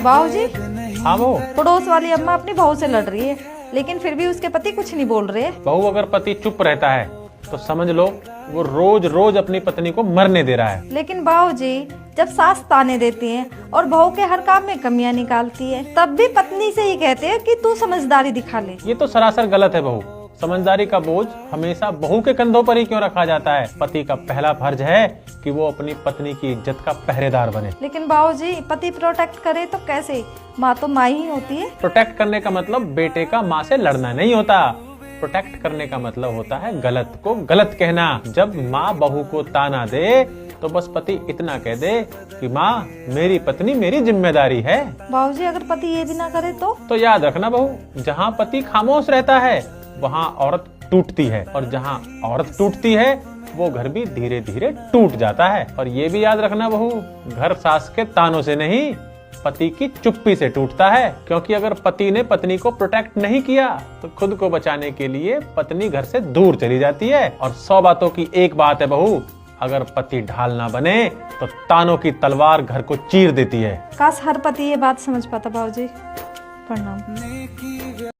बाबूजी, हाँ बहू। पड़ोस वाली अम्मा अपनी बहू से लड़ रही है, लेकिन फिर भी उसके पति कुछ नहीं बोल रहे। बहू, अगर पति चुप रहता है तो समझ लो वो रोज रोज अपनी पत्नी को मरने दे रहा है। लेकिन बाबूजी, जब सास ताने देती है और बहू के हर काम में कमियां निकालती है, तब भी पत्नी से ही कहते हैं कि तू समझदारी दिखा ले। ये तो सरासर गलत है बहू। समझदारी का बोझ हमेशा बहू के कंधों पर ही क्यों रखा जाता है? पति का पहला फर्ज है कि वो अपनी पत्नी की इज्जत का पहरेदार बने। लेकिन बाबूजी, पति प्रोटेक्ट करे तो कैसे? माँ तो माँ ही होती है। प्रोटेक्ट करने का मतलब बेटे का माँ से लड़ना नहीं होता। प्रोटेक्ट करने का मतलब होता है गलत को गलत कहना। जब माँ बहू को ताना दे तो बस पति इतना कह दे कि माँ, मेरी पत्नी मेरी जिम्मेदारी है। बाबूजी, अगर पति ये भी ना करे तो याद रखना बहू, जहाँ पति खामोश रहता है वहाँ औरत टूटती है, और जहाँ औरत टूटती है वो घर भी धीरे धीरे टूट जाता है। और ये भी याद रखना बहू, घर सास के तानों से नहीं, पति की चुप्पी से टूटता है। क्योंकि अगर पति ने पत्नी को प्रोटेक्ट नहीं किया तो खुद को बचाने के लिए पत्नी घर से दूर चली जाती है। और 100 बातों की एक बात है बहू, अगर पति ढाल ना बने तो तानों की तलवार घर को चीर देती है। काश हर पति ये बात समझ पाता। बाबूजी, प्रणाम।